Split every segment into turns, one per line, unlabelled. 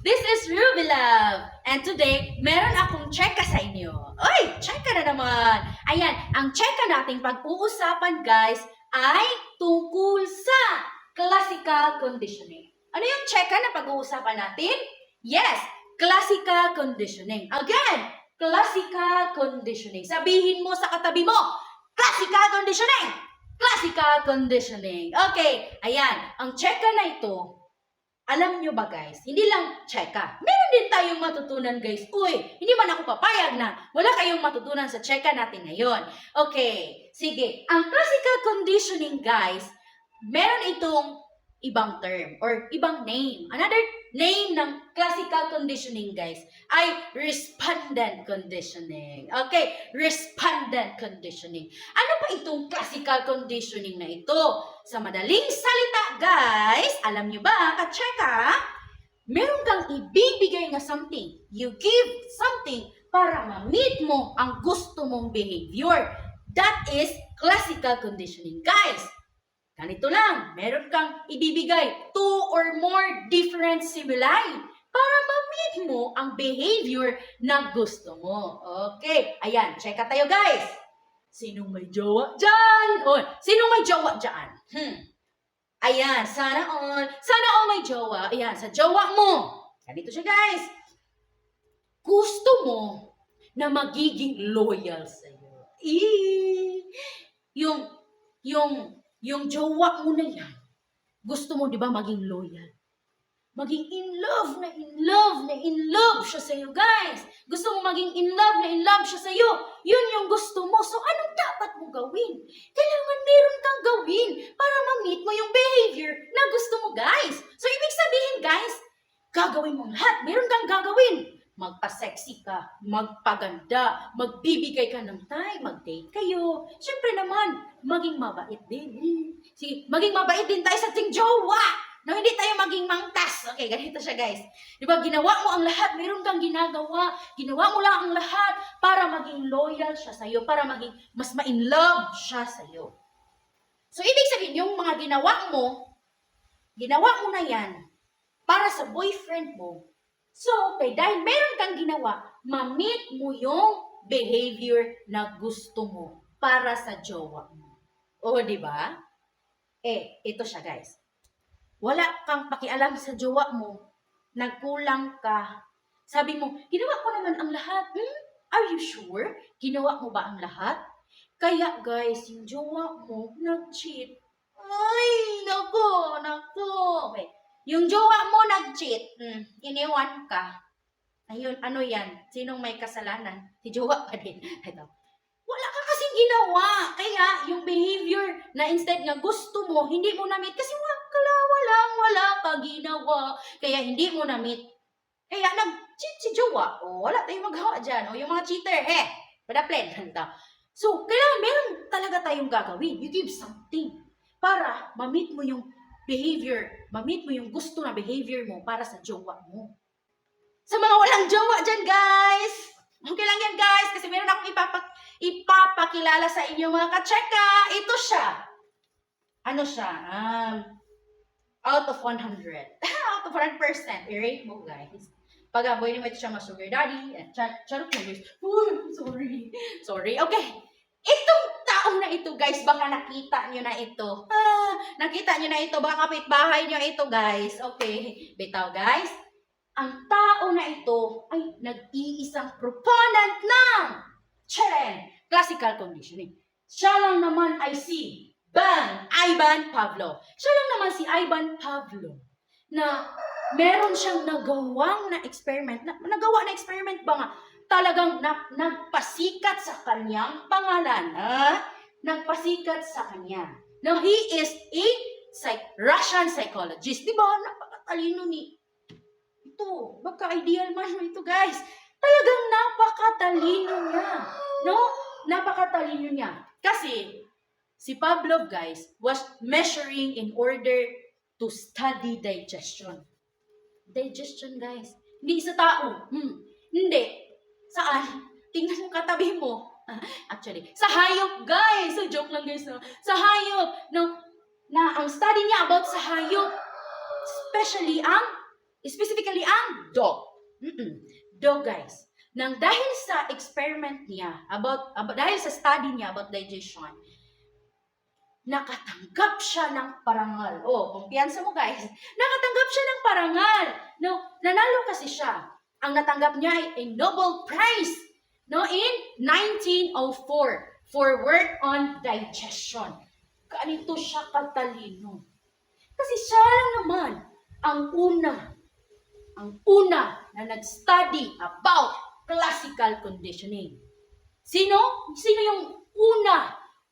This is Ruby Love. And today, meron akong cheka sa inyo. Oy, cheka na naman. Ayan, ang cheka nating pag-uusapan guys ay tungkol sa classical conditioning. Ano yung cheka na pag-uusapan natin? Yes, classical conditioning. Again, classical conditioning. Sabihin mo sa katabi mo, classical conditioning! Classical conditioning. Okay, ayan, ang cheka na ito, alam nyo ba guys, hindi lang cheka. Meron din tayong matutunan guys. Uy, hindi man ako papayag na wala kayong matutunan sa cheka natin ngayon. Okay, sige. Ang classical conditioning guys, meron itong ibang term or ibang name. Another name ng classical conditioning guys ay respondent conditioning. Okay, respondent conditioning. Ano pa itong classical conditioning na ito? Sa madaling salita guys, alam nyo ba, ka-cheka, meron kang ibibigay na something. You give something para ma-meet mo ang gusto mong behavior. That is classical conditioning. Guys, ganito lang, meron kang ibibigay 2 or more different stimuli para ma-meet mo ang behavior na gusto mo. Okay, ayan, cheka tayo guys. Sinong may jowa dyan? O, sinong may jowa dyan? Ayan, sana all may jowa. Ayan, sa jowa mo. Ganito siya guys. Gusto mo na magiging loyal sa'yo. Yung jowa mo na yan, gusto mo, di ba, maging loyal? Maging in love siya sa'yo, guys. Gusto mo maging in love siya sa'yo. Yun yung gusto mo. So, anong dapat mo gawin? Kailangan meron kang gawin para ma-meet mo yung behavior na gusto mo, guys. So, ibig sabihin, guys, gagawin mo lahat. Meron kang gagawin. Magpa-sexy ka, magpaganda, magbibigay ka ng time, mag-date kayo. Siyempre naman, maging mabait din. Sige, maging mabait din tayo sa ating jowa. No, hindi tayo maging mangtas. Okay, ganito siya guys. Di ba, ginawa mo ang lahat, meron kang ginagawa. Ginawa mo lang ang lahat para maging loyal siya sa'yo, para maging mas ma-in-love siya sa'yo. So, ibig sabihin, yung mga ginawa mo na yan para sa boyfriend mo. So, okay, dahil meron kang ginawa, ma-meet mo yung behavior na gusto mo para sa jowa mo. O, di ba? Ito siya guys. Wala kang pakialam sa jowa mo, nagkulang ka. Sabi mo, ginawa ko naman ang lahat. Are you sure? Ginawa mo ba ang lahat? Kaya guys, yung jowa mo nag-cheat. Ay, nako. Okay. Yung jowa mo nag-cheat, iniwan ka. Ayun, ano yan? Sinong may kasalanan? Si jowa pa din. Ito. Wala ka kasing ginawa. Kaya yung behavior na instead nga gusto mo, hindi mo na-meet kasi wala ka ginawa. Kaya hindi mo na-meet. Kaya nag-cheat si jowa. O, wala tayong magawa dyan. O, yung mga cheater, padaplen. So, kailangan meron talaga tayong gagawin. You give something para ma-meet mo yung behavior, ma-meet mo yung gusto na behavior mo para sa jowa mo. Sa mga walang jowa dyan, guys, okay lang yan, guys, kasi meron akong ipapakilala sa inyo, mga ka-cheka. Ito siya. Ano siya? Out of 100. Out of 100%. I-rate mo, guys. Pag pwede mo ito siya ma-sugar daddy. Charot mo, guys. Sorry. Okay. Itong taong na ito, guys, baka nakita nyo na ito. Nakita nyo na ito, baka kapitbahay nyo ito, guys. Okay, bitaw, guys. Ang tao na ito ay nag-iisang proponent ng classical conditioning. Siya lang naman ay si Ivan Pavlov. Siya lang naman si Ivan Pavlov na meron siyang nagawa na experiment ba nga? Talagang nagpasikat sa kanyang pangalan. Nagpasikat sa kanya. Now, he is a Russian psychologist. Diba? Napakatalino ni ito. Baka-ideal man mo ito, guys. Talagang napakatalino niya. No? Napakatalino niya. Kasi, si Pavlov, guys, was measuring in order to study digestion. Digestion, guys. Hindi sa tao. Hindi. Saan? Tingnan mo katabi mo. Actually, sa hayop, guys. So, joke lang, guys. No? Sa hayop. No? Na ang study niya about sa hayop, especially ang Specifically, ang dog. Dog, guys. Nang dahil sa experiment niya, dahil sa study niya about digestion, nakatanggap siya ng parangal. Oh, kumpiyansa mo guys. Nakatanggap siya ng parangal. No, nanalo kasi siya. Ang natanggap niya ay a Nobel Prize, no, in 1904 for work on digestion. Ganito siya katalino. Kasi siya lang naman ang una na nag-study about classical conditioning. Sino? Sino yung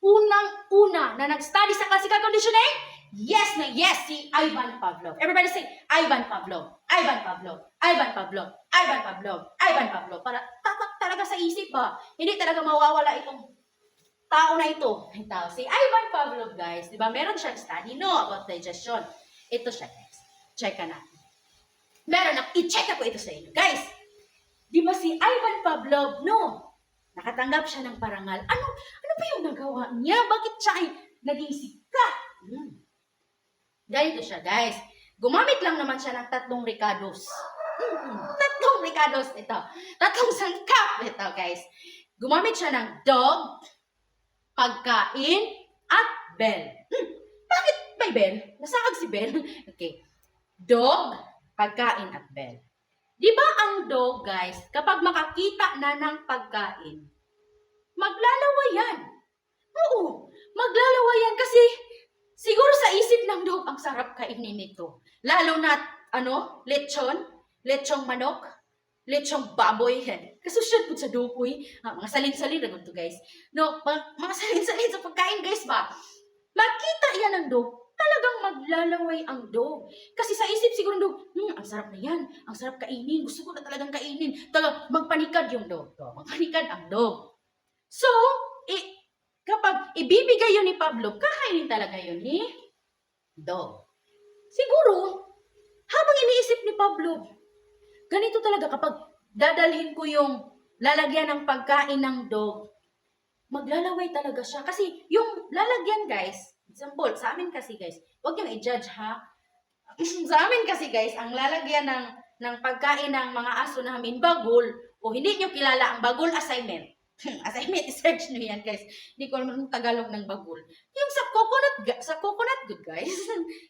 unang-una na nag-study sa classical conditioning? Yes na yes, si Ivan Pavlov. Everybody say, Ivan Pavlov, Ivan Pavlov, Ivan Pavlov, Ivan Pavlov, Ivan Pavlov. Para tatak talaga sa isip ba? Hindi talaga mawawala itong tao na ito. Si Ivan Pavlov, guys, di ba? Meron siyang study, no, about digestion. Ito siya, guys. Check ka natin. I-check ako ito sa inyo. Guys, di ba si Ivan Pavlov, no? Nakatanggap siya ng parangal. Ano ba yung nagawa niya? Bakit siya ay naging sikat? Ganito siya, guys. Gumamit lang naman siya ng 3 Ricardos. 3 Ricardos ito. 3 sangkap ito, guys. Gumamit siya ng dog, pagkain, at bell. Bakit may bell? Nasakag si bell. Okay. Dog, pagkain, at bell. Di ba ang dog, guys, kapag makakita na ng pagkain, maglalawa yan. Oo, maglalawa yan kasi siguro sa isip ng dog, ang sarap kainin nito. Lalo na, lechong manok, lechong baboy. Kasusyan po sa dog, mga salin-salin na to, guys. No, mga salin-salin sa pagkain, guys ba? Makita yan ng dog, talagang maglalaway ang dog. Kasi sa isip siguro ng dog, ang sarap na yan. Ang sarap kainin. Gusto ko na talagang kainin. Talagang magpanikad yung dog. Magpanikad ang dog. So, kapag ibibigay yun ni Pavlov, kakainin talaga yun ni dog. Siguro, habang iniisip ni Pavlov, ganito talaga kapag dadalhin ko yung lalagyan ng pagkain ng dog, maglalaway talaga siya. Kasi yung lalagyan, guys, example, sa amin kasi guys, huwag niyong i-judge ha. Sa amin kasi guys, ang lalagyan ng pagkain ng mga aso namin, bagol, o hindi niyo kilala ang bagol assignment. Assignment, search niyo yan guys. Hindi ko naman Tagalog ng bagol. Yung sa coconut good guys,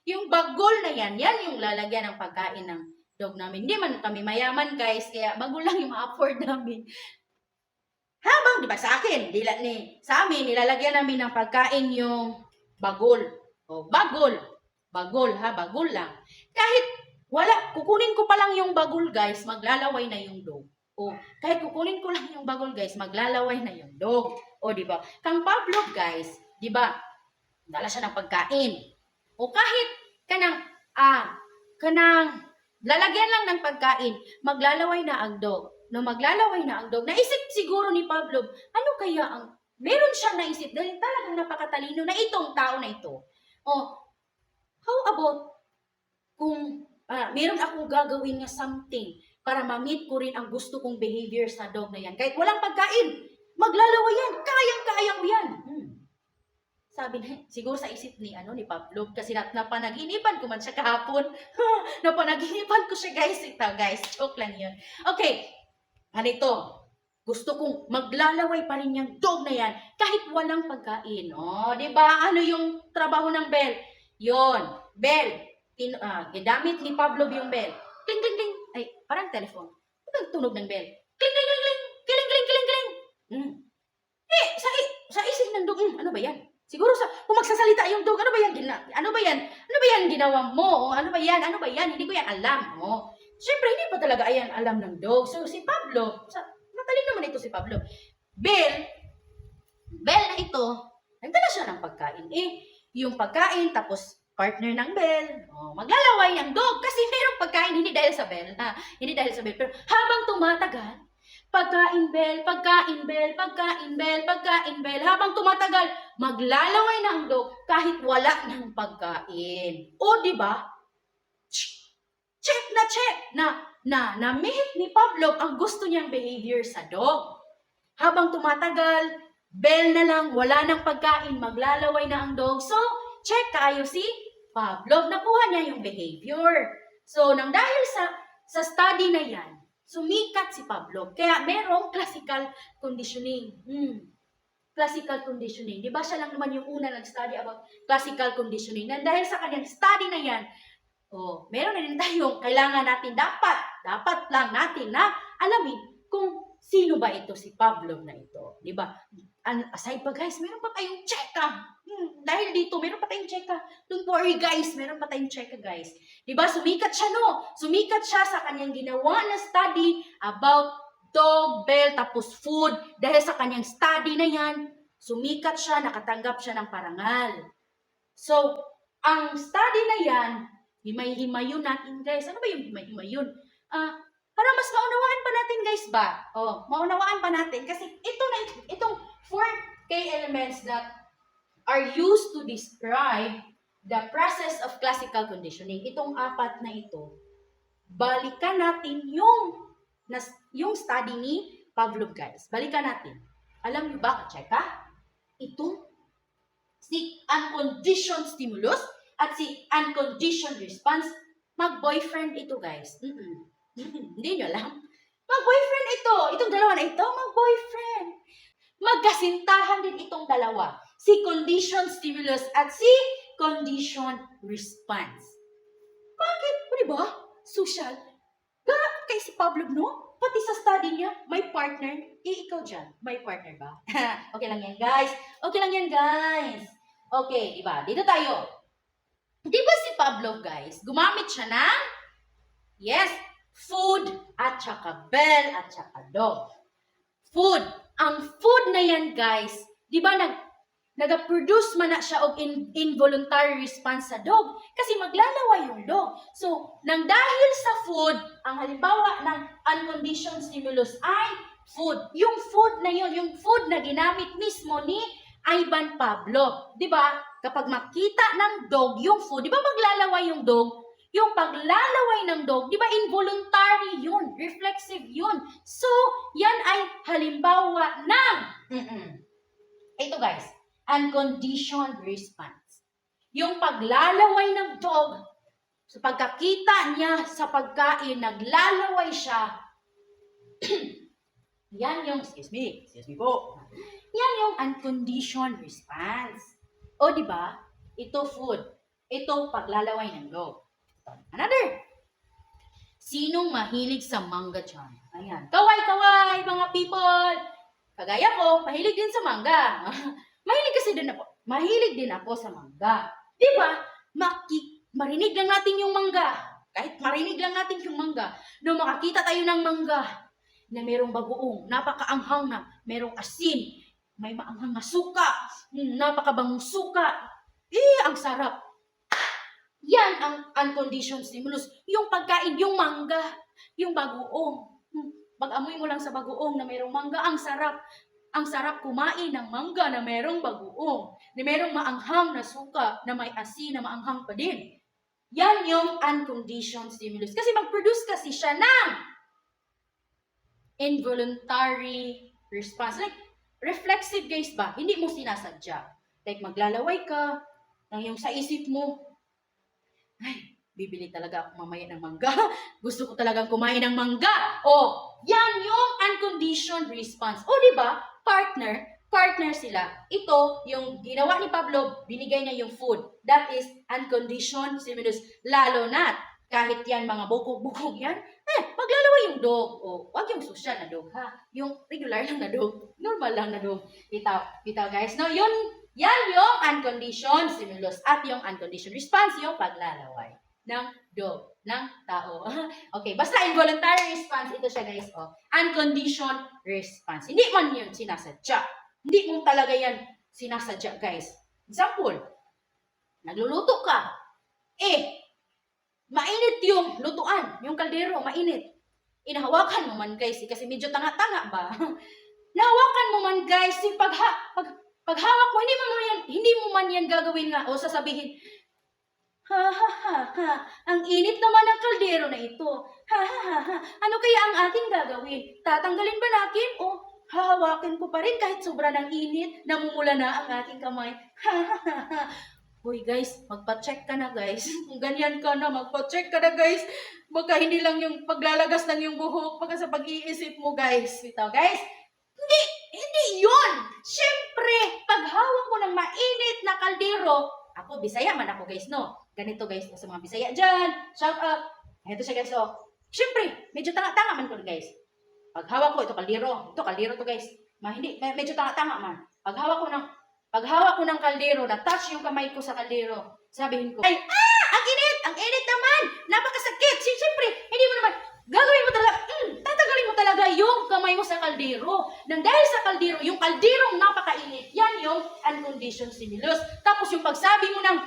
yung bagol na yan yung lalagyan ng pagkain ng dog namin. Hindi man kami mayaman guys, kaya bagol lang yung ma-afford namin. Habang, di ba sa akin, sa amin, nilalagyan namin ng pagkain yung bagol. O, bagol. Bagol, ha? Bagol lang. Kahit kukunin ko pa lang yung bagol, guys, maglalaway na yung dog. O, kahit kukunin ko lang yung bagol, guys, maglalaway na yung dog. O, di ba? Kang Pavlov, guys, di ba? Dala siya ng pagkain. O, kahit lalagyan lang ng pagkain, maglalaway na ang dog. No, maglalaway na ang dog. Naisip siguro ni Pavlov, ano kaya ang meron siyang naisip dahil talagang napakatalino na itong tao na ito. How about kung meron akong gagawin nga something para ma-meet ko rin ang gusto kong behavior sa dog na yan. Kahit walang pagkain, maglalaway yan. Kayang-kaya ko yan. Sabi niya, siguro sa isip ni Pavlov kasi napanaginipan ko man siya kahapon. Napanaginipan ko siya guys. Ito guys, joke lang yun. Okay, ganito. Gusto kong maglalaway pa rin yung dog na yan kahit walang pagkain. Di ba? Ano yung trabaho ng bell? Yon, bell. Ginamit ni Pavlov yung bell. Kling, kling, kling. Ay, parang telephone. Ano ang tunog ng bell? Kling, kling, kling, kling. Kling, kling, kling, kling. Sa isip ng dog, ano ba yan? Siguro kung magsasalita yung dog, ano ba yan ginawa mo? Ano ba yan? Hindi ko yan alam. Siyempre, hindi pa talaga ayan alam ng dog. So, si Pavlov, matalino naman ito si Pavlov. Bell na ito, nagdala siya ng pagkain. Yung pagkain, tapos partner ng bell, maglalaway ang dog kasi mayroong pagkain, hindi dahil sa bell. Hindi dahil sa bell. Pero habang tumatagal, pagkain bell, habang tumatagal, maglalaway na ang dog kahit wala ng pagkain. O, di ba? Check na meet ni Pavlov ang gusto niyang behavior sa dog. Habang tumatagal, bell na lang, wala ng pagkain, maglalaway na ang dog. So, check kayo si Pavlov, nakuha niya yung behavior. So, nang dahil sa study na yan, sumikat si Pavlov. Kaya merong classical conditioning. Classical conditioning. Di ba siya lang naman yung una nag-study about classical conditioning. Nang dahil sa kanyang study na yan, meron na din tayong kailangan natin, dapat lang natin na alamin kung sino ba ito si Pavlov na ito. Di ba? Aside pa guys, meron pa tayong cheka. Dahil dito, meron pa tayong cheka. Don't worry guys, meron pa tayong cheka guys. Di ba? Sumikat siya Sumikat siya sa kanyang ginawa na study about dog, bell, tapos food. Dahil sa kanyang study na yan, sumikat siya, nakatanggap siya ng parangal. So, ang study na yan, himay-himayon natin guys. Ano ba yung himay-himayon? Para mas maunawaan pa natin guys ba? Maunawaan pa natin. Kasi itong 4 key elements that are used to describe the process of classical conditioning. Itong 4 na ito, balikan natin yung study ni Pavlov guys. Balikan natin. Alam niyo ba, cheka? Itong si unconditioned stimulus at si unconditioned response, mag-boyfriend ito guys. Hindi nyo alam. Mag-boyfriend ito. Itong dalawa na ito, mag-boyfriend. Magkasintahan din itong dalawa. Si conditioned stimulus at si conditioned response. Bakit? O diba? Social. Kay si Pavlov, no? Pati sa study niya, may partner. Ikaw dyan, may partner ba? Okay lang yan, guys. Okay lang yan, guys. Okay, diba? Dito tayo. Diba si Pavlov, guys, gumamit siya ng, food at saka bell at saka dog. Food. Ang food na yan, guys, diba nag-produce man na siya og involuntary response sa dog kasi maglalawa yung dog. So, nang dahil sa food, ang halimbawa ng unconditioned stimulus ay food. Yung food na yun, yung food na ginamit mismo ni Ivan Pavlov. Diba? Kapag makita ng dog yung food, diba maglalaway yung dog? Yung paglalaway ng dog, diba involuntary yun, reflexive yun. So, yan ay halimbawa ng, ito guys, unconditioned response. Yung paglalaway ng dog, sa pagkakita niya sa pagkain, naglalaway siya. Yan yung, excuse me po. Yan yung unconditioned response. O diba? Ito food. Ito paglalaway ng dog. Another. Sinong mahilig sa mangga dyan? Ayan. Kaway, mga people. Kagaya ko, mahilig din sa mangga. Mahilig din ako sa mangga. Diba? Marinig lang natin yung mangga. Kahit marinig lang natin yung mangga. Nung makakita tayo ng mangga na merong bagoong, napakaanghang na, merong asin, may maanghang na suka, napakabangong suka. Ang sarap. Yan ang unconditioned stimulus. Yung pagkain, yung mangga, yung bagoong. Pag-amoy mo lang sa bagoong na merong mangga, ang sarap. Ang sarap kumain ng mangga na merong bagoong, na merong maanghang na suka, na may asin na maanghang pa din. Yan yung unconditioned stimulus. Kasi mag-produce kasi siya ng involuntary response. Like, reflexive guys ba? Hindi mo sinasadya. Like, maglalaway ka, ng yung sa isip mo, ay, bibili talaga ako mamaya ng mangga. Gusto ko talagang kumain ng mangga. Yan yung unconditioned response. Diba? Partner sila. Ito, yung ginawa ni Pavlov, binigay niya yung food. That is unconditioned stimulus. Lalo na, kahit yan mga bukog-bukog yan, maglalaway yung dog. Wag yung social na dog, ha? Yung regular lang na dog. Normal lang na dog. Bitaw guys. No, yan yung unconditioned stimulus. At yung unconditioned response, yung paglalaway ng dog, ng tao. Okay, basta involuntary response, ito siya guys, unconditioned response. Hindi man yun sinasadya. Hindi mo talaga yan sinasadya, guys. Example, nagluluto ka. Mainit yung lutuan, yung kaldero, mainit. Inahawakan mo man, guys, kasi medyo tanga-tanga ba? Nahawakan mo man, guys, paghawak mo, hindi mo man yan gagawin nga, sasabihin, ang init naman ng kaldero na ito. Ano kaya ang ating gagawin? Tatanggalin ba natin? Hahawakin ko pa rin kahit sobra ng init, namumula na ang ating kamay. Hoy guys, magpa-check ka na guys. Kung ganyan ka na, magpa-check ka na guys. Baka hindi lang yung paglalagas ng yung buhok, baka sa pag-iisip mo guys. Ito guys, hindi yun! Siyempre, paghawak mo ng mainit na kaldero, ako, Bisaya man ako guys, no? Ganito guys, sa mga Bisaya dyan, shout out. Ito siya guys, oh. Siyempre, medyo tanga-tanga man ko guys. Paghawak ko, ito kaldero to guys. Medyo tanga-tanga man. Paghawak ko ng kaldero, na-touch yung kamay ko sa kaldero, sabihin ko, ay, ang init naman! Napakasakit! Siyempre, hindi mo naman, gagawin mo talaga, tatagalin mo talaga yung kamay mo sa kaldero. Nang dahil sa kaldero, yung kalderong napakainit, yan yung unconditioned stimulus. Tapos yung pagsabi mo ng,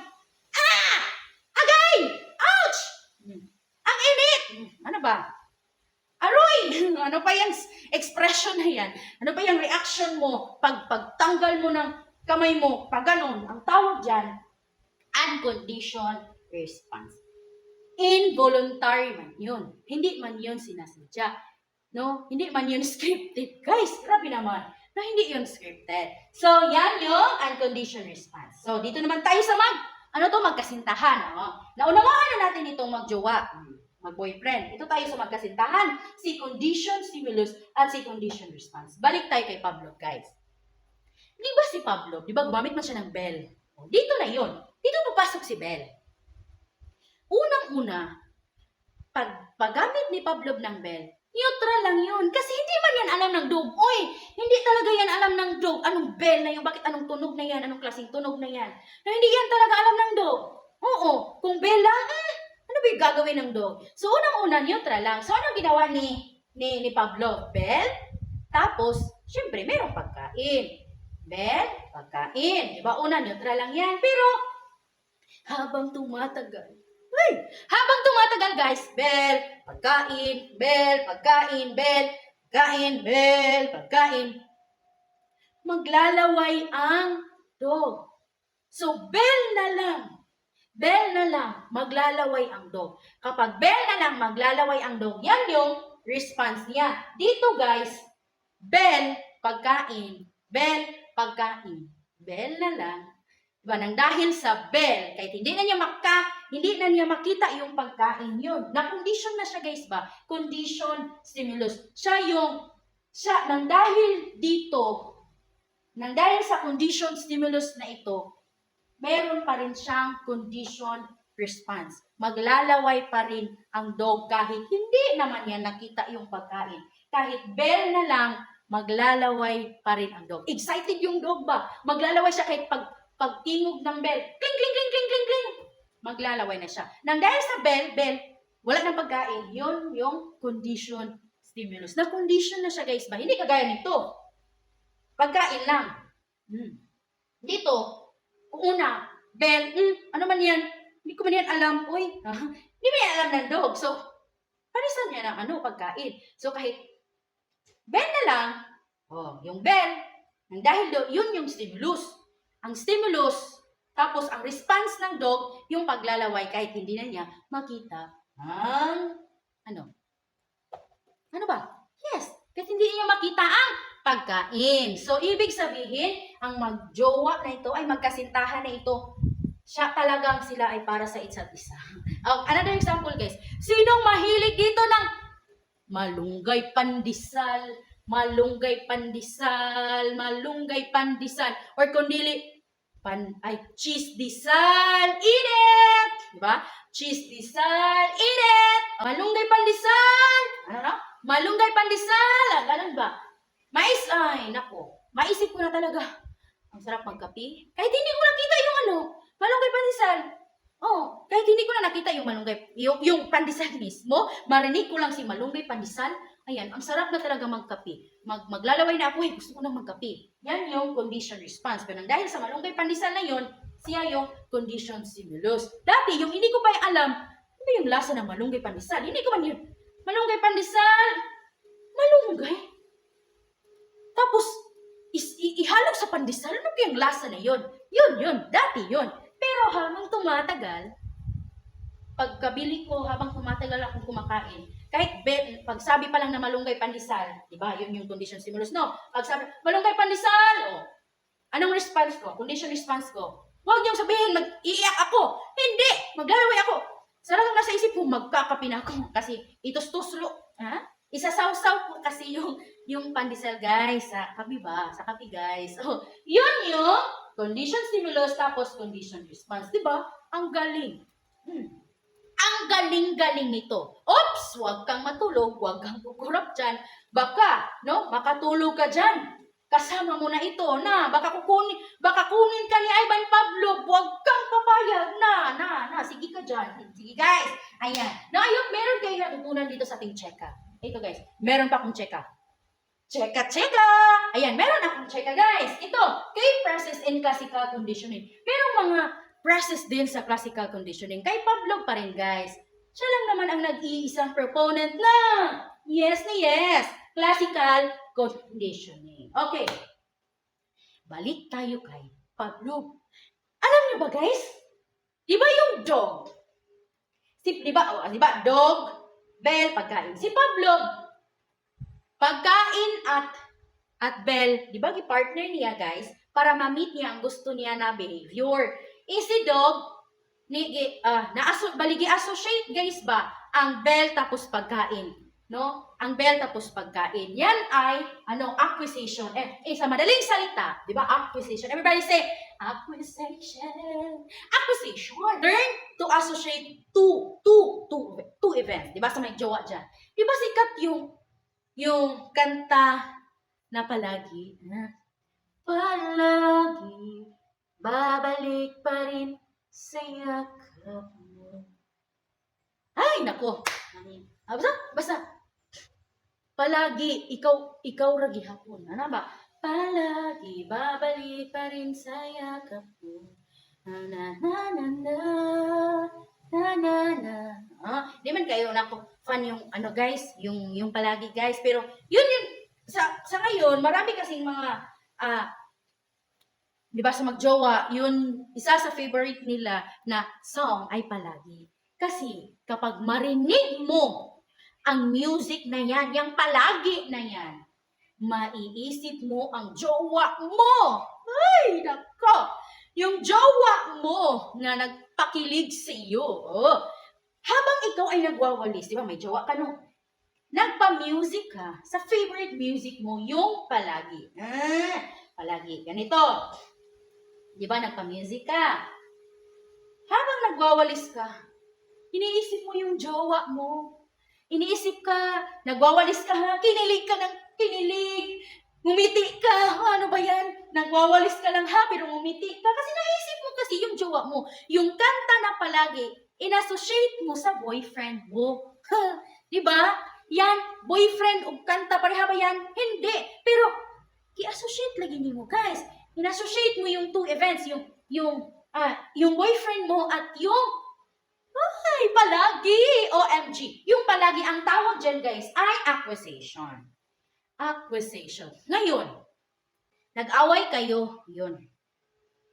agay! Ouch! Ang init! Ano ba? Aroy! Ano pa yung expression na yan? Ano pa yung reaction mo pagtanggal mo ng kamay mo, pag ganun, ang tawag dyan, unconditioned response. Involuntary man yun. Hindi man yun sinasadya. No? Hindi man yun scripted. Guys, grabe naman. No, hindi yun scripted. So, yan yung unconditioned response. So, dito naman tayo sa magkasintahan. No? Naunawaan na natin itong magjowa, mag-boyfriend. Ito tayo sa magkasintahan. Si conditioned stimulus at si conditioned response. Balik tayo kay Pavlov, guys. Di ba si Pavlov, di ba gumamit man siya ng bell? Dito na yun. Dito papasok si bell. Unang-una, paggamit ni Pavlov ng bell, neutral lang yun. Kasi hindi man yan alam ng dog. Oy, hindi talaga yan alam ng dog. Anong bell na yun? Bakit anong tunog na yan? Anong klaseng tunog na yan? Na hindi yan talaga alam ng dog. Oo, kung bell lang, ano ba yung gagawin ng dog? So, unang-una, neutral lang. So, anong ginawa ni Pavlov? Bell, tapos, syempre, merong pagkain. Bell, pagkain. Diba? Una, neutral lang yan. Pero, habang tumatagal, guys, bell, pagkain, bell, pagkain, bell, pagkain, bell, pagkain. Maglalaway ang dog. So, bell na lang, maglalaway ang dog. Kapag bell na lang, maglalaway ang dog, yan yung response niya. Dito, guys, bell, pagkain, bell, pagkain. Bell na lang. Diba? Nang dahil sa bell, kahit hindi na niya makita yung pagkain yun. Na-condition na siya, guys ba? Condition stimulus. Nang dahil sa condition stimulus na ito, meron pa rin siyang condition response. Maglalaway pa rin ang dog kahit hindi naman niya nakita yung pagkain. Kahit bell na lang, maglalaway pa rin ang dog. Excited yung dog ba? Maglalaway siya kahit pagtingog ng bell. Kling, kling, kling, kling, kling, kling. Maglalaway na siya. Nang dahil sa bell, wala ng pagkain. Yun yung condition stimulus. Na-condition na siya, guys ba? Hindi kagaya nito. Pagkain lang. Dito, una, bell, ano man yan? Hindi ko man yan alam. Uy, hindi man yan alam ng dog. So, parisan niya ng pagkain. So, kahit bell na lang, yung bell, nang dahil yun yung stimulus. Ang stimulus, tapos ang response ng dog, yung paglalaway kahit hindi na niya makita ang ano ba? Yes, kahit hindi niya makita ang pagkain. So, ibig sabihin, ang magjowa na ito ay magkasintahan na ito. Sila ay para sa isa't isa. Another example, guys. Sinong mahilig dito ng malunggay pandesal, or kundili, cheese desal, init! Diba? Cheese desal, init! Malunggay pandesal! Malunggay pandesal! Ganun ba? Maisip ko na talaga. Ang sarap magkape. Kahit hindi ko nakita yung malunggay pandesal. Kahit hindi ko na nakita yung yung pandesal mismo, marinig ko lang si malunggay pandesal. Ayan, ang sarap na talaga magkape. Maglalaway na ako, gusto ko na magkape. Yan yung condition response. Pero dahil sa malunggay pandesal na yun, siya yung condition stimulus. Dati, yung hindi ko pa alam, ano yung lasa ng malunggay pandesal? Hindi ko man yun. Malunggay pandesal, malunggay. Tapos, ihalog sa pandesal, ano yung lasa na yun? Yun, dati yun. Pero habang tumatagal, pagkabili ko, habang tumatagal akong kumakain, kahit pagsabi pa lang na malunggay pandesal, di ba? Yun yung condition stimulus, no? Pagsabi, malunggay pandesal, anong response ko? Condition response ko. Huwag niyong sabihin, mag-iiyak ako. Hindi! Maglalaway ako. Sarang nasa isip ko, magkakape na ako. Kasi itustuslo. Ha? Isasawsaw ko kasi yung pandesal, guys. Sa kape ba? Sa kape, guys. So, yun yung condition stimulus tapos condition response. Diba? Ang galing. Ang galing-galing nito. Oops! Huwag kang matulog. Huwag kang kukurap dyan. Baka, no? Makatulog ka dyan. Kasama mo na ito na baka kunin ka ni Ivan Pablo. Huwag kang papayag na. Sige ka dyan. Sige guys. Ayan. Na ayun, meron kayo natutunan dito sa ating checka. Ito guys, meron pa akong checka. Checka! Ayan, meron akong checka guys. Ito, kay process and classical conditioning. Merong mga process din sa classical conditioning. Kay Pablo pa rin guys. Siya lang naman ang nag-iisang proponent na yes na yes. Classical conditioning. Okay. Balik tayo kay Pablo. Alam niyo ba guys? Di ba yung dog? Di ba dog, bell, pagkain. Si Pablo, pagkain at bell, di ba partner niya guys, para ma-meet niya ang gusto niya na behavior. Si dog, baligi associate guys ba ang bell tapos pagkain. No? Ang bell tapos pagkain. Yan ay, acquisition. Sa madaling salita, di ba, acquisition. Everybody say, acquisition. Acquisition. Learn to associate two events. Di ba, sa may jowa dyan. Di ba sikat yung kanta na palagi, palagi, babalik pa rin sa yakap mo. Ay, nako. Basta, palagi, ikaw ragi hapon. Ano ba? Palagi, babalik pa rin sa yakap mo. Na. Di man kayo fan yung guys, yung palagi guys. Pero yun sa ngayon, marami kasing mga di ba sa magjowa, yun isa sa favorite nila na song ay palagi. Kasi kapag marinig mo ang music na yan, yung palagi na yan, maiisip mo ang jowa mo. Ay, nako! Yung jowa mo na nagpakilig sa iyo. Habang ikaw ay nagwawalis, di ba may jowa ka no? Nagpa-music ka sa favorite music mo, yung palagi. Palagi. Ganito. Di ba nagpa-music ka? Habang nagwawalis ka, iniisip mo yung jowa mo. Iniisip ka, nagwawalis ka ha, kinilig ka ng kinilig, ngumiti ka, ano ba yan? Nagwawalis ka lang ha, pero ngumiti ka. Kasi naisip mo kasi yung jowa mo, yung kanta na palagi, inassociate mo sa boyfriend mo. Diba? Yan, boyfriend o kanta, pareha ba yan? Hindi. Pero, i-associate lagi niyo mo, guys. In-associate mo yung two events, yung boyfriend mo at yung palagi, OMG. Yung palagi, ang tawag dyan, guys, ay acquisition. Acquisition. Ngayon, nag-away kayo, yun.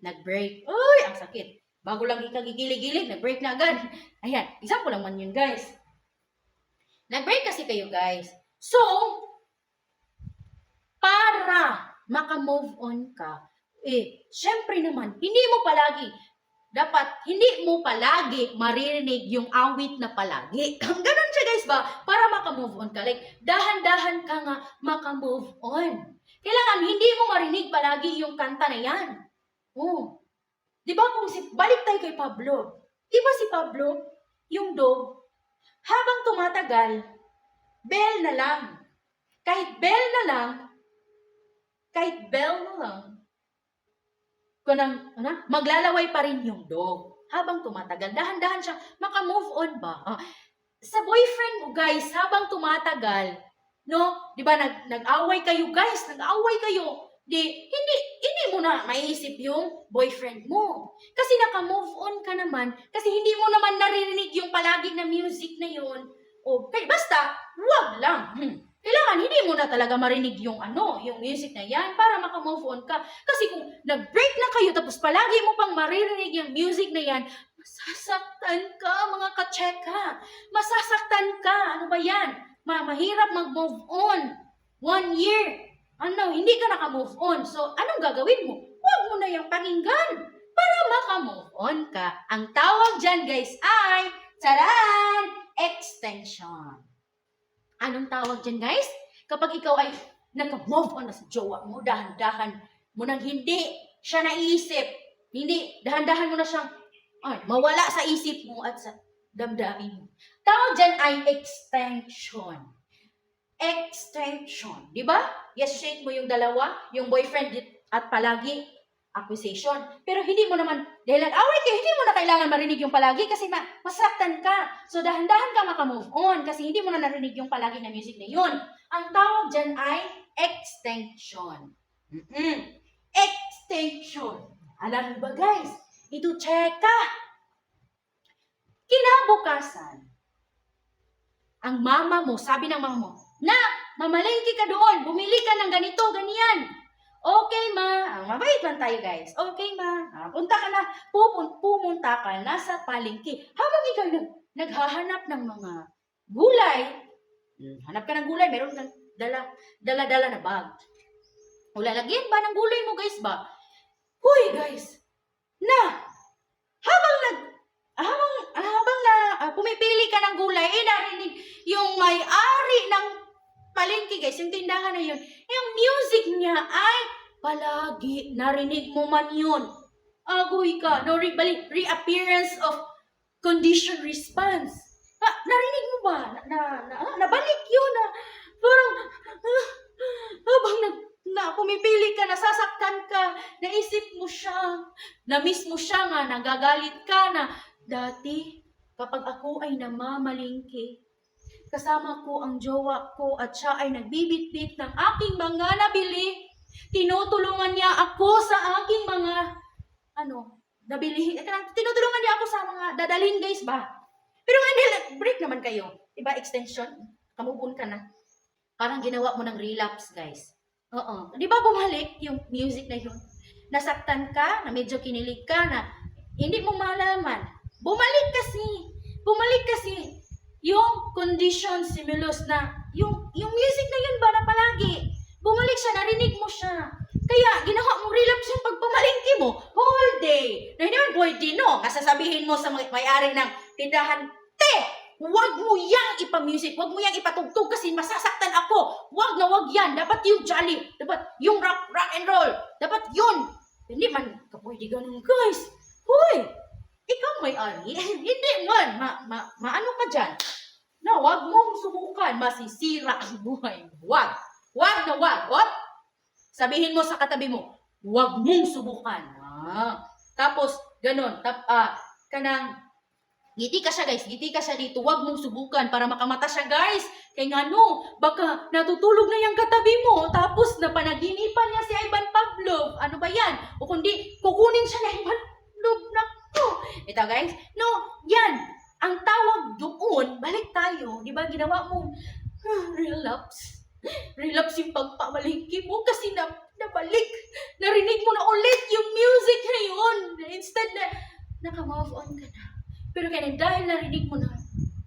Nag-break. Uy, ang sakit. Bago lang ikagigilig-gilig, nag-break na agad. Ayan, example lang man yun, guys. Nag-break kasi kayo, guys. So, para maka-move on ka, syempre naman, hindi mo palagi maririnig yung awit na palagi. Ganon siya guys ba? Para maka-move on ka. Like, dahan-dahan ka nga maka-move on. Kailangan hindi mo marinig palagi yung kanta na yan. Di ba balik tayo kay Pablo. Di ba si Pablo, yung dog, habang tumatagal, bell na lang. Kahit bell na lang, maglalaway pa rin yung dog. Habang tumatagal, dahan-dahan siya, maka-move on ba? Sa boyfriend mo, guys, habang tumatagal, no? Di ba, nag-away kayo, guys, hindi mo na maiisip yung boyfriend mo. Kasi naka-move on ka naman, kasi hindi mo naman naririnig yung palagi na music na yun. Basta, wag lang. Kailangan hindi mo na talaga marinig yung music na yan para maka-move on ka. Kasi kung nag-break na kayo tapos palagi mo pang maririnig yung music na yan, masasaktan ka mga kacheka. Masasaktan ka. Ano ba yan? Mahirap mag-move on. 1 year. Hindi ka naka-move on. So, anong gagawin mo? Huwag mo na yung pakinggan para makamove on ka, ang tawag dyan guys ay, taran, extension. Anong tawag dyan guys? Kapag ikaw ay naka-move on na sa jowa mo, dahan-dahan mo nang hindi siya naisip, hindi, dahan-dahan mo na siyang mawala sa isip mo at sa damdamin mo. Tawag dyan ay extension. Extension. Di ba? Yes, shake mo yung dalawa, yung boyfriend at palagi, accusation. Pero hindi mo naman, dahil nag-away kayo, hindi mo na kailangan marinig yung palagi kasi masaktan ka. So, dahan-dahan ka makamove on kasi hindi mo na narinig yung palagi na music na yun. Ang tawag dyan ay extension. Extension. Alam mo ba guys? Ito, cheka. Kinabukasan, ang mama mo, sabi ng mama mo, na, mamalengke ka doon, bumili ka ng ganito, ganyan. Okay, ma. Mabait lang tayo, guys. Okay, ma. Punta ka na. Pumunta ka na sa palengke. Habang ikaw naghahanap ng mga gulay, hanap ka ng gulay, meron kang dala na bag. Lalagyan ba ng gulay mo, guys ba? Huy, guys. Habang pumipili ka ng gulay, narinig yung may-ari ng palengke, guys, yung tindahan na yun, yung music niya ay palagi narinig mo man yun. Agoy ka. No, reappearance of condition response. Narinig mo ba? Nabalik yun. Parang, habang pumipili ka, nasasaktan ka, naisip mo siya, na-miss mo siya nga, nagagalit ka na, dati, kapag ako ay namamalingki, kasama ko ang jowa ko at siya ay nagbibitbit ng aking mga nabili. Tinutulungan niya ako sa aking mga, nabili. Tinutulungan niya ako sa mga dadalhin, guys ba? Pero nga, break naman kayo. Diba, extension? Kamubun ka na. Parang ginawa mo ng relapse, guys. Oo. Di ba bumalik yung music na yun? Nasaktan ka, na medyo kinilig ka, na hindi mo malaman. Bumalik kasi yung condition stimulus na yung music na yun ba na palagi bumalik siya, narinig mo siya, kaya ginawa mong relapse yung pagpamalingki mo whole day. Na hindi man pwede, no? Kasasabihin mo sa may-ari ng tindahan, wag mo yang ipa-music, wag mo yang ipatugtog kasi masasaktan ako, wag yan, dapat yung jolly, dapat yung rock and roll, dapat yun. Hindi man pwede ganun, guys. Hoy, ikaw may-ari, hindi man, maano ka dyan? Na wag mong subukan, masisira ang buhay. Wag na wag. Sabihin mo sa katabi mo, wag mong subukan. Tapos, ganun, kanang, giti ka siya guys, giti ka siya dito, wag mong subukan para makamata siya guys. Kaya nga no, baka natutulog na yung katabi mo, tapos napanaginipan niya si Ivan Pavlov. Ano ba yan? O kundi, kukunin siya na Ivan Pavlov na to. Ito guys, no, yan. Ang tawag doon, balik tayo, di ba ginawa mo, relapse. Relapse yung pagpamalingki mo kasi nabalik. Narinig mo na ulit yung music na yun. Instead na, naka-move on ka na. Pero kaya dahil narinig mo na,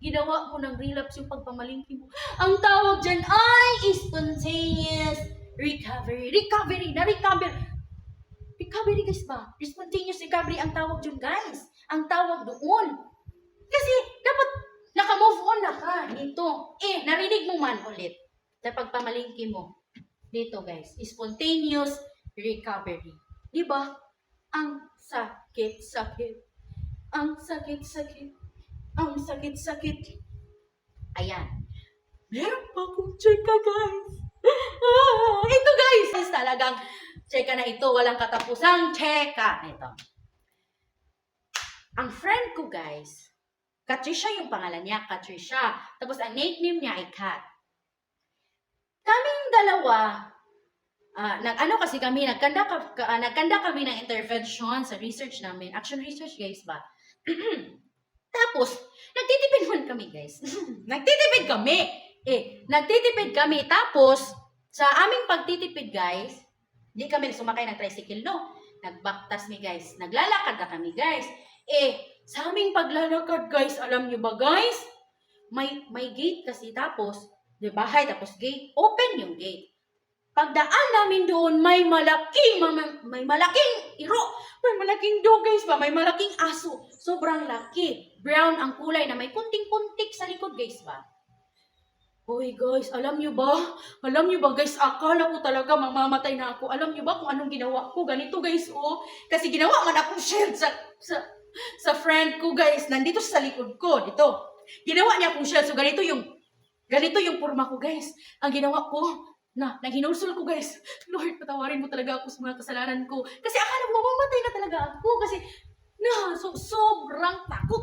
ginawa mo ng relapse yung pagpamalingki mo. Ang tawag dyan ay spontaneous recovery. Recovery guys ba? Spontaneous recovery ang tawag dyan guys. Ang tawag doon. Kasi dapat naka-move on na ka dito. Narinig mo man ulit sa pagpamalingki mo. Dito guys, spontaneous recovery. Diba? Ang sakit-sakit. Ang sakit-sakit. Ang sakit-sakit. Ayan. Meron pa akong cheka guys. Ito guys. Talagang cheka na ito. Walang katapusang cheka. Ito. Ang friend ko guys, Katricia yung pangalan niya, Katricia. Tapos ang nickname niya ay Kat. Kaming dalawa, nagkanda kami ng intervention sa research namin. Action research guys ba? Tapos, nagtitipid man kami guys. Nagtitipid kami. Tapos, sa aming pagtitipid guys, hindi kami sumakay ng tricycle, no? Nagbaktas mi guys. Naglalakad na kami guys. Sa aming paglalakad guys, alam nyo ba guys? May gate kasi tapos, di bahay tapos gate, open yung gate. Pagdaan namin doon, may malaking iro. May malaking dog guys ba? May malaking aso. Sobrang laki. Brown ang kulay na may kunting-kuntik sa likod guys ba? Hoy guys, alam nyo ba? Alam nyo ba guys, akala ko talaga mamamatay na ako. Alam nyo ba kung anong ginawa ko? Ganito guys, oh. Kasi ginawa man akong shield sa friend ko guys. Nandito siya sa likod ko. Dito. Ginawa niya akong shield. So ganito yung forma ko guys. Ang ginawa ko, naghinulsul ko guys. Lord, patawarin mo talaga ako sa mga kasalanan ko. Kasi akala ko mamamatay na talaga ako. Kasi sobrang takot.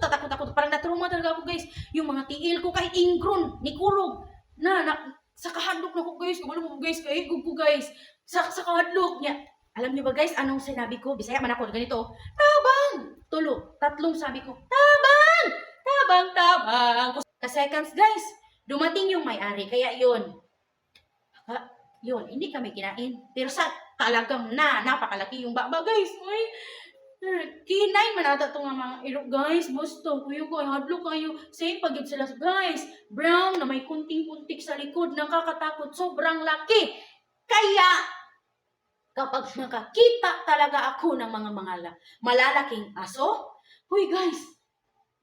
Parang natruma talaga ako guys. Yung mga tiil ko kahit ingron, nikurog. Sa kahadlok na ko guys. Kumalo mo guys, kahigog ko guys. Sa kahadlok niya. Alam niyo ba guys, anong sinabi ko? Bisaya man ako, ganito. Tabang! Tatlong sabi ko. Tabang! Ka-seconds guys, dumating yung may-ari. Kaya yun, hindi kami kinain. Pero talagang napakalaki yung baba guys. Ay, kinain man ata itong mga ilo guys. Gusto, kuyo ko, hadlo kayo. Same pag sila guys. Brown na may kunting-kuntik sa likod. Nakakatakot. Sobrang laki. Kaya, kapag nakakita talaga ako ng mga malalaking aso, huy guys,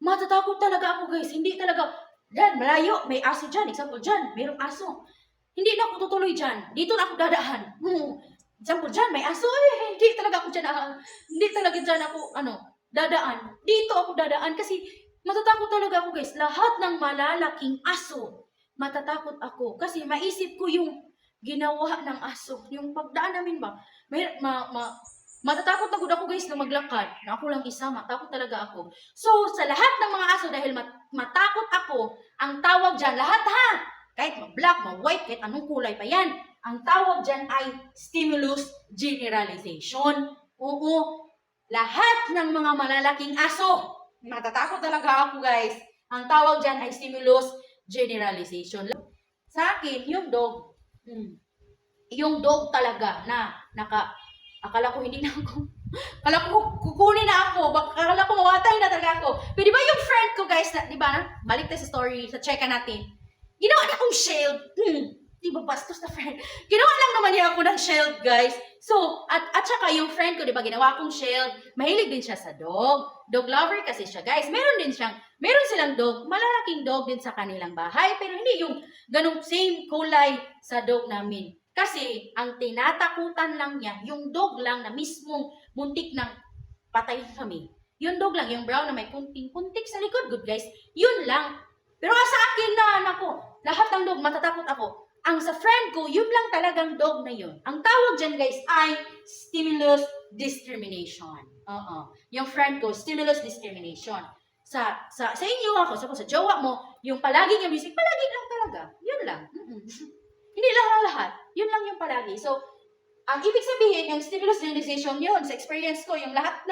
matatakot talaga ako guys. Hindi talaga, dyan, malayo, may aso dyan. Example, dyan, mayroong aso. Hindi na ako tutuloy dyan. Dito na ako dadaan. Example, dyan, may aso. Hindi talaga ako dyan. Hindi talaga dyan ako, dadaan. Dito ako dadaan kasi matatakot talaga ako guys. Lahat ng malalaking aso, matatakot ako. Kasi maisip ko yung ginawa ng aso. Yung pagdaan namin ba, matatakot ako guys na maglakad. Na ako lang isa, matakot talaga ako. So, sa lahat ng mga aso, dahil matakot ako, ang tawag dyan, lahat ha, kahit ma-black, ma-white, kahit anong kulay pa yan, ang tawag dyan ay stimulus generalization. Oo, lahat ng mga malalaking aso, matatakot talaga ako guys, ang tawag dyan ay stimulus generalization. Sa akin, yung dog talaga na akala ko hindi na ako. Akala ko kukunin na ako. Akala ko mawatay na talaga ako. Pero di ba yung friend ko guys, di ba? Balik tayo sa story, sa checka natin. Ginawa niya akong shield. Di ba bastos na friend? Ginawa lang naman niya ako ng shield guys. So, at saka yung friend ko, di ba, ginawa akong shield. Mahilig din siya sa dog. Dog lover kasi siya guys. Meron silang dog. Malalaking dog din sa kanilang bahay. Pero hindi yung ganong same kulay sa dog namin. Kasi, ang tinatakutan lang niya, yung dog lang na mismong muntik ng patay kami. Yung dog lang, yung brown na may kunting-kuntik sa likod, good guys, yun lang. Pero sa akin lahat ng dog, matatakot ako. Ang sa friend ko, yun lang talagang dog na yun. Ang tawag dyan guys ay stimulus discrimination. Yung friend ko, stimulus discrimination. Sa inyo sa jowa mo, yung palaging yung music, palagi lang talaga. Yun lang. Hindi lang lahat. Yun lang yung palagi. So, ang ibig sabihin, yung stimulus generalization yun, sa experience ko, yung lahat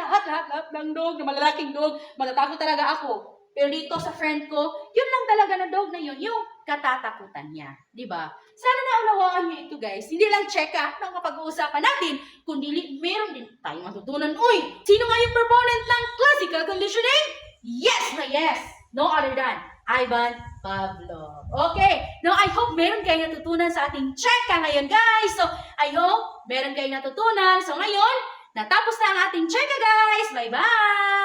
ng dog, na malalaking dog, matatakot talaga ako. Pero dito sa friend ko, yun lang talaga na dog na yun, yung katatakutan niya. Diba? Sana naunawaan niyo ito guys. Hindi lang check-up ng kapag-uusapan natin, kundi meron din tayong matutunan. Uy! Sino nga yung proponent ng classical conditioning? Yes na yes! No other than Ivan Pavlov. Okay. Now, I hope meron kayong natutunan sa ating checka ngayon, guys. So, I hope meron kayong natutunan. So, ngayon, natapos na ang ating checka, guys. Bye-bye!